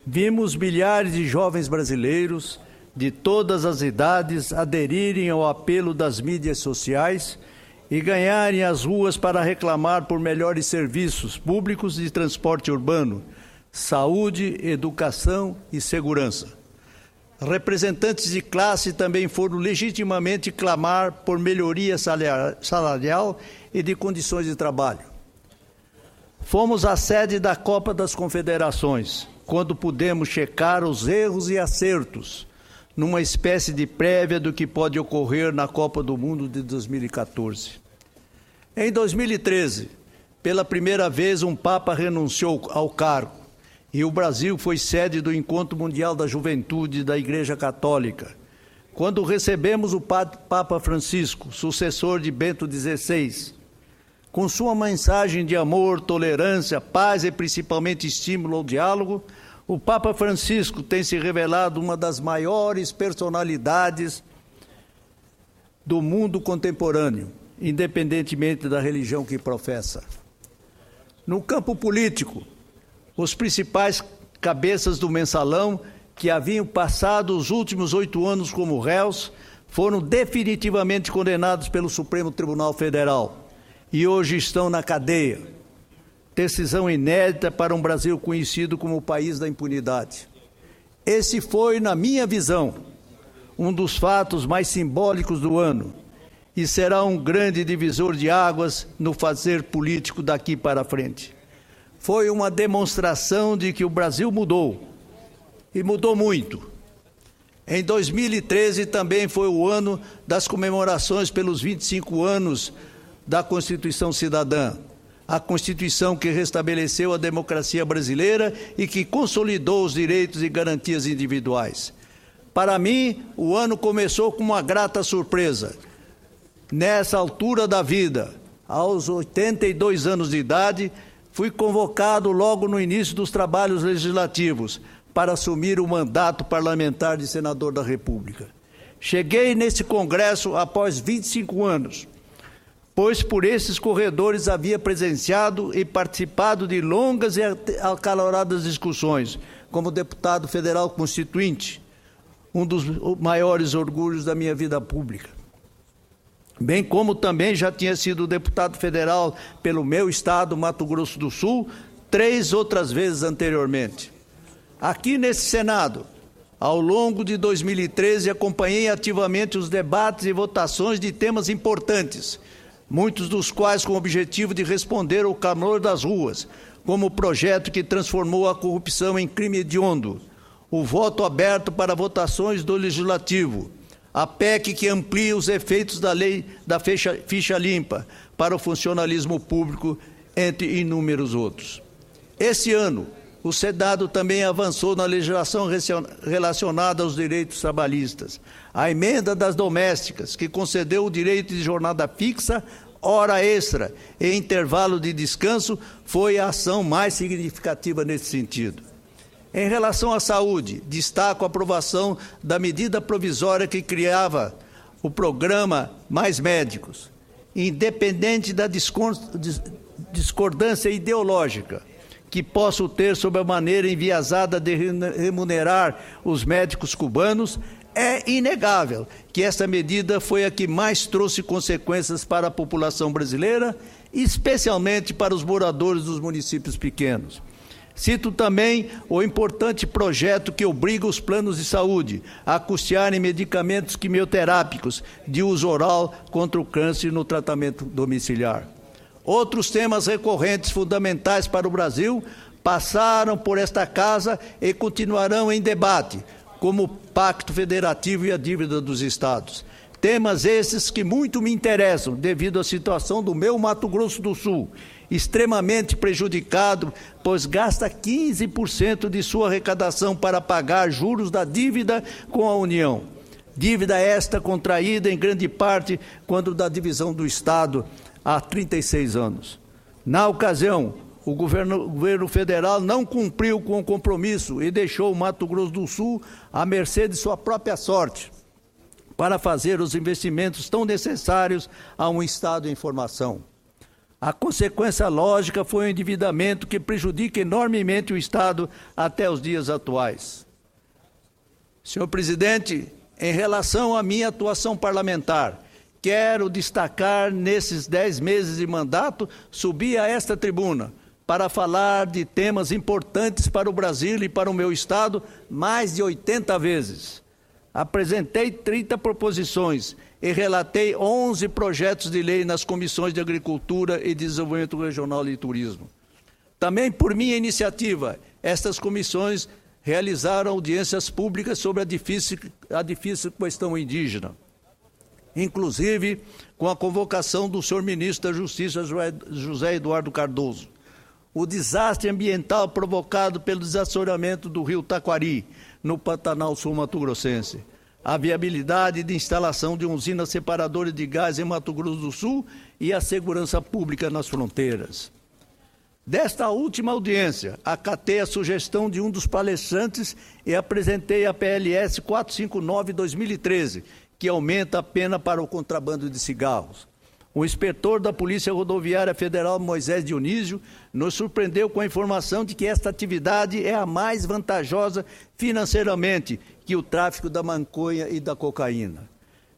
Vimos milhares de jovens brasileiros de todas as idades aderirem ao apelo das mídias sociais e ganharem as ruas para reclamar por melhores serviços públicos de transporte urbano, saúde, educação e segurança. Representantes de classe também foram legitimamente clamar por melhoria salarial e de condições de trabalho. Fomos à sede da Copa das Confederações, quando pudemos checar os erros e acertos, numa espécie de prévia do que pode ocorrer na Copa do Mundo de 2014. Em 2013, pela primeira vez, um Papa renunciou ao cargo e o Brasil foi sede do Encontro Mundial da Juventude da Igreja Católica, quando recebemos o Papa Francisco, sucessor de Bento XVI. Com sua mensagem de amor, tolerância, paz e principalmente estímulo ao diálogo, o Papa Francisco tem se revelado uma das maiores personalidades do mundo contemporâneo, independentemente da religião que professa. No campo político, os principais cabeças do mensalão, que haviam passado os últimos 8 anos como réus, foram definitivamente condenados pelo Supremo Tribunal Federal e hoje estão na cadeia. Decisão inédita para um Brasil conhecido como o país da impunidade. Esse foi, na minha visão, um dos fatos mais simbólicos do ano e será um grande divisor de águas no fazer político daqui para frente. Foi uma demonstração de que o Brasil mudou, e mudou muito. Em 2013 também foi o ano das comemorações pelos 25 anos da Constituição Cidadã, a Constituição que restabeleceu a democracia brasileira e que consolidou os direitos e garantias individuais. Para mim, o ano começou com uma grata surpresa. Nessa altura da vida, aos 82 anos de idade, fui convocado logo no início dos trabalhos legislativos para assumir o mandato parlamentar de senador da República. Cheguei nesse Congresso após 25 anos, pois por esses corredores havia presenciado e participado de longas e acaloradas discussões, como deputado federal constituinte, um dos maiores orgulhos da minha vida pública. Bem como também já tinha sido deputado federal pelo meu estado, Mato Grosso do Sul, 3 outras vezes anteriormente. Aqui nesse Senado, ao longo de 2013, acompanhei ativamente os debates e votações de temas importantes, muitos dos quais com o objetivo de responder ao clamor das ruas, como o projeto que transformou a corrupção em crime hediondo, o voto aberto para votações do Legislativo, a PEC que amplia os efeitos da lei da ficha limpa para o funcionalismo público, entre inúmeros outros. Esse ano, o Senado também avançou na legislação relacionada aos direitos trabalhistas. A emenda das domésticas, que concedeu o direito de jornada fixa, hora extra e intervalo de descanso, foi a ação mais significativa nesse sentido. Em relação à saúde, destaco a aprovação da medida provisória que criava o programa Mais Médicos. Independente da discordância ideológica que posso ter sobre a maneira enviesada de remunerar os médicos cubanos, é inegável que essa medida foi a que mais trouxe consequências para a população brasileira, especialmente para os moradores dos municípios pequenos. Cito também o importante projeto que obriga os planos de saúde a custearem medicamentos quimioterápicos de uso oral contra o câncer no tratamento domiciliar. Outros temas recorrentes fundamentais para o Brasil passaram por esta casa e continuarão em debate, como o Pacto Federativo e a dívida dos Estados. Temas esses que muito me interessam devido à situação do meu Mato Grosso do Sul, extremamente prejudicado, pois gasta 15% de sua arrecadação para pagar juros da dívida com a União. Dívida esta contraída em grande parte quando da divisão do Estado há 36 anos. Na ocasião, o governo federal não cumpriu com o compromisso e deixou o Mato Grosso do Sul à mercê de sua própria sorte para fazer os investimentos tão necessários a um Estado em formação. A consequência lógica foi o endividamento que prejudica enormemente o Estado até os dias atuais. Senhor presidente, em relação à minha atuação parlamentar, quero destacar nesses 10 meses de mandato, subi a esta tribuna para falar de temas importantes para o Brasil e para o meu Estado mais de 80 vezes. Apresentei 30 proposições e relatei 11 projetos de lei nas comissões de Agricultura e Desenvolvimento Regional e Turismo. Também por minha iniciativa, estas comissões realizaram audiências públicas sobre a difícil questão indígena, inclusive com a convocação do senhor ministro da Justiça, José Eduardo Cardoso. O desastre ambiental provocado pelo desassoreamento do rio Taquari, no Pantanal Sul-Mato-Grossense, a viabilidade de instalação de uma usina separadora de gás em Mato Grosso do Sul e a segurança pública nas fronteiras. Desta última audiência, acatei a sugestão de um dos palestrantes e apresentei a PLS 459/2013, que aumenta a pena para o contrabando de cigarros. O inspetor da Polícia Rodoviária Federal, Moisés Dionísio, nos surpreendeu com a informação de que esta atividade é a mais vantajosa financeiramente que o tráfico da maconha e da cocaína.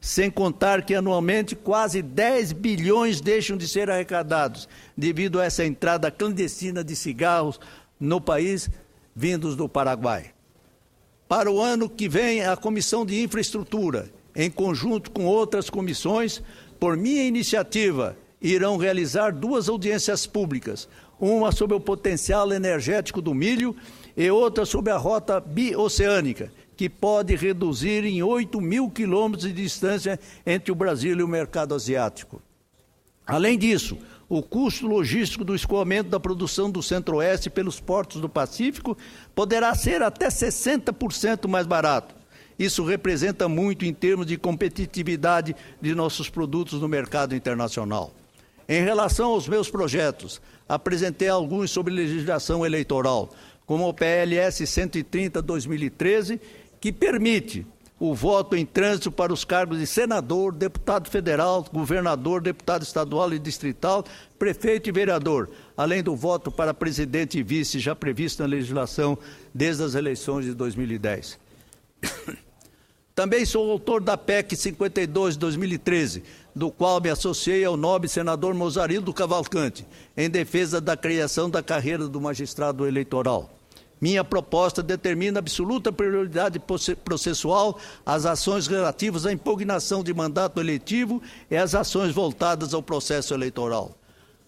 Sem contar que anualmente quase 10 bilhões deixam de ser arrecadados devido a essa entrada clandestina de cigarros no país vindos do Paraguai. Para o ano que vem, a Comissão de Infraestrutura, em conjunto com outras comissões, por minha iniciativa, irão realizar 2 audiências públicas, uma sobre o potencial energético do milho e outra sobre a rota bioceânica, que pode reduzir em 8.000 quilômetros de distância entre o Brasil e o mercado asiático. Além disso, o custo logístico do escoamento da produção do Centro-Oeste pelos portos do Pacífico poderá ser até 60% mais barato. Isso representa muito em termos de competitividade de nossos produtos no mercado internacional. Em relação aos meus projetos, apresentei alguns sobre legislação eleitoral, como o PLS 130/2013, que permite o voto em trânsito para os cargos de senador, deputado federal, governador, deputado estadual e distrital, prefeito e vereador, além do voto para presidente e vice já previsto na legislação desde as eleições de 2010. Também sou autor da PEC 52 de 2013, do qual me associei ao nobre senador Mozarildo Cavalcante, em defesa da criação da carreira do magistrado eleitoral. Minha proposta determina absoluta prioridade processual às ações relativas à impugnação de mandato eletivo e às ações voltadas ao processo eleitoral,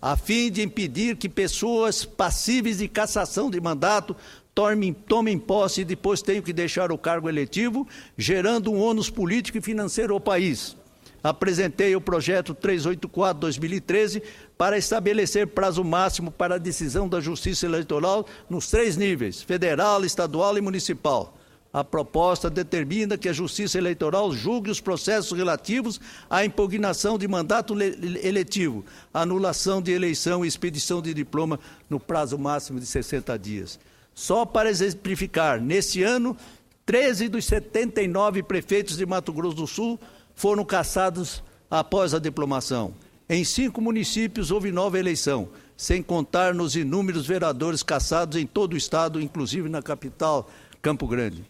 a fim de impedir que pessoas passíveis de cassação de mandato tomem posse e depois tenham que deixar o cargo eletivo, gerando um ônus político e financeiro ao país. Apresentei o projeto 384/2013 para estabelecer prazo máximo para a decisão da Justiça Eleitoral nos 3 níveis, federal, estadual e municipal. A proposta determina que a Justiça Eleitoral julgue os processos relativos à impugnação de mandato eletivo, anulação de eleição e expedição de diploma no prazo máximo de 60 dias. Só para exemplificar, neste ano, 13 dos 79 prefeitos de Mato Grosso do Sul foram cassados após a diplomação. Em 5 municípios houve nova eleição, sem contar nos inúmeros vereadores cassados em todo o estado, inclusive na capital, Campo Grande.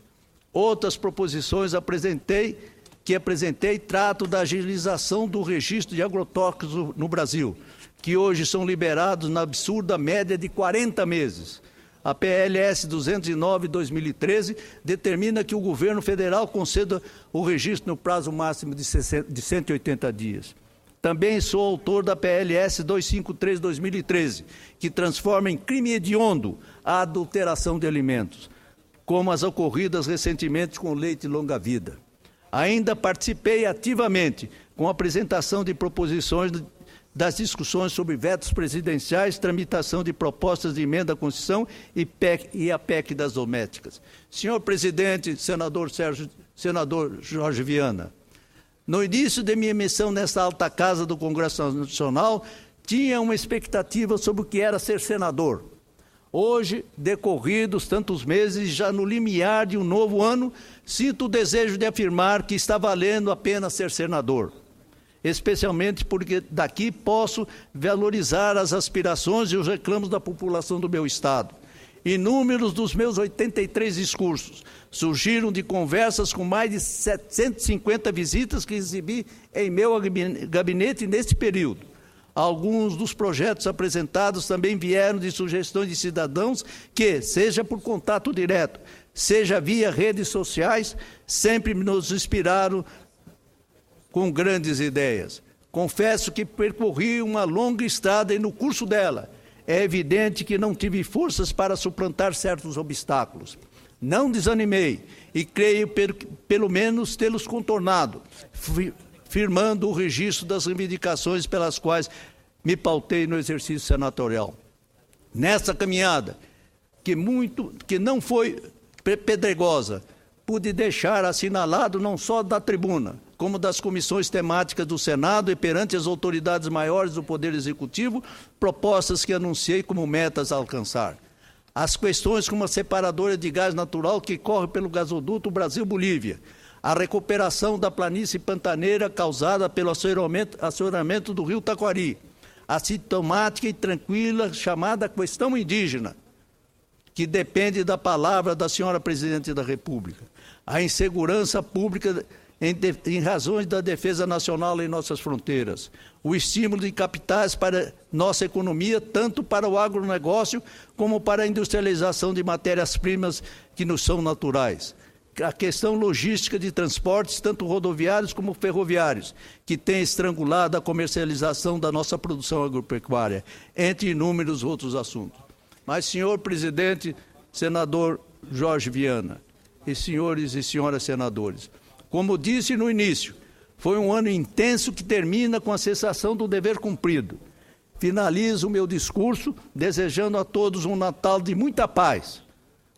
Outras proposições que apresentei tratam da agilização do registro de agrotóxicos no Brasil, que hoje são liberados na absurda média de 40 meses. A PLS 209/2013 determina que o governo federal conceda o registro no prazo máximo de 180 dias. Também sou autor da PLS 253/2013, que transforma em crime hediondo a adulteração de alimentos, como as ocorridas recentemente com leite longa-vida. Ainda participei ativamente com a apresentação de proposições das discussões sobre vetos presidenciais, tramitação de propostas de emenda à Constituição e a PEC das domésticas. Senhor presidente, senador Jorge Viana, no início de minha missão nesta alta casa do Congresso Nacional, tinha uma expectativa sobre o que era ser senador. Hoje, decorridos tantos meses, já no limiar de um novo ano, sinto o desejo de afirmar que está valendo a pena ser senador. especialmente porque daqui posso valorizar as aspirações e os reclamos da população do meu Estado. Inúmeros dos meus 83 discursos surgiram de conversas com mais de 750 visitas que recebi em meu gabinete neste período. Alguns dos projetos apresentados também vieram de sugestões de cidadãos que, seja por contato direto, seja via redes sociais, sempre nos inspiraram com grandes ideias. Confesso que percorri uma longa estrada e no curso dela é evidente que não tive forças para suplantar certos obstáculos. Não desanimei e creio pelo menos tê-los contornado, firmando o registro das reivindicações pelas quais me pautei no exercício senatorial. Nessa caminhada, que não foi pedregosa, pude deixar assinalado não só da tribuna, como das comissões temáticas do Senado e perante as autoridades maiores do Poder Executivo, propostas que anunciei como metas a alcançar. As questões como a separadora de gás natural que corre pelo gasoduto Brasil-Bolívia, a recuperação da planície pantaneira causada pelo assoreamento do rio Taquari, a sintomática e tranquila chamada questão indígena, que depende da palavra da senhora Presidente da República, a insegurança pública em razões da defesa nacional em nossas fronteiras, o estímulo de capitais para nossa economia, tanto para o agronegócio como para a industrialização de matérias-primas que nos são naturais, a questão logística de transportes, tanto rodoviários como ferroviários, que tem estrangulado a comercialização da nossa produção agropecuária, entre inúmeros outros assuntos. Mas, senhor presidente, senador Jorge Viana, e senhores e senhoras senadores, como disse no início, foi um ano intenso que termina com a sensação do dever cumprido. Finalizo o meu discurso desejando a todos um Natal de muita paz,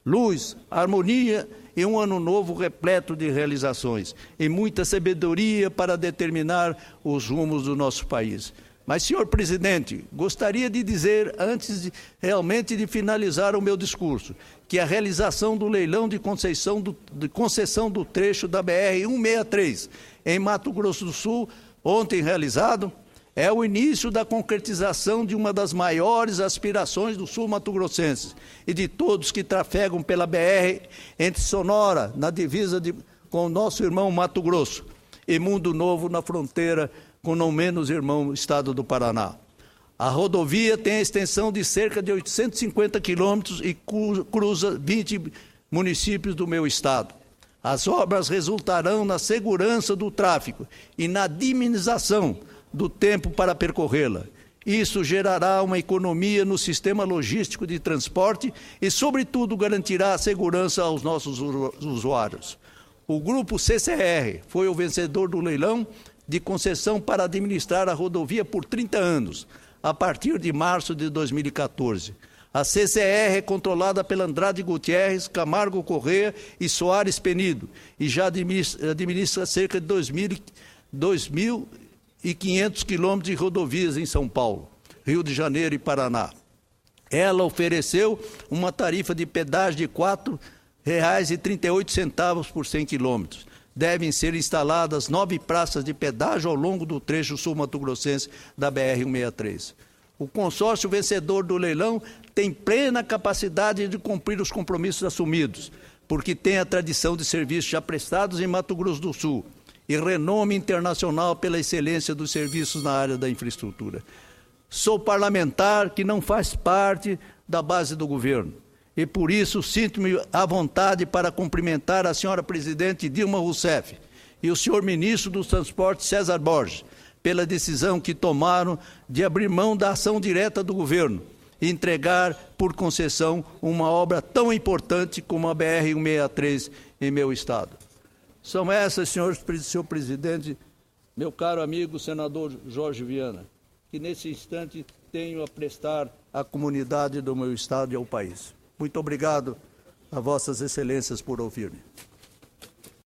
luz, harmonia e um ano novo repleto de realizações e muita sabedoria para determinar os rumos do nosso país. Mas, senhor presidente, gostaria de dizer, antes realmente de finalizar o meu discurso, que a realização do leilão de concessão do trecho da BR-163 em Mato Grosso do Sul, ontem realizado, é o início da concretização de uma das maiores aspirações do sul mato-grossense e de todos que trafegam pela BR entre Sonora, na divisa com o nosso irmão Mato Grosso, e Mundo Novo na fronteira com o não menos irmão estado do Paraná. A rodovia tem a extensão de cerca de 850 quilômetros e cruza 20 municípios do meu estado. As obras resultarão na segurança do tráfego e na diminuição do tempo para percorrê-la. Isso gerará uma economia no sistema logístico de transporte e, sobretudo, garantirá a segurança aos nossos usuários. O grupo CCR foi o vencedor do leilão de concessão para administrar a rodovia por 30 anos, a partir de março de 2014. A CCR é controlada pela Andrade Gutierrez, Camargo Corrêa e Soares Penido e já administra cerca de 2.500 quilômetros de rodovias em São Paulo, Rio de Janeiro e Paraná. Ela ofereceu uma tarifa de pedágio de R$ 4,38 por 100 quilômetros. Devem ser instaladas 9 praças de pedágio ao longo do trecho sul-mato-grossense da BR-163. O consórcio vencedor do leilão tem plena capacidade de cumprir os compromissos assumidos, porque tem a tradição de serviços já prestados em Mato Grosso do Sul e renome internacional pela excelência dos serviços na área da infraestrutura. Sou parlamentar que não faz parte da base do governo e, por isso, sinto-me à vontade para cumprimentar a senhora presidente Dilma Rousseff e o senhor ministro dos Transportes César Borges pela decisão que tomaram de abrir mão da ação direta do governo e entregar por concessão uma obra tão importante como a BR-163 em meu estado. São essas, senhor presidente, meu caro amigo senador Jorge Viana, que nesse instante tenho a prestar à comunidade do meu estado e ao país. Muito obrigado a vossas excelências por ouvir-me.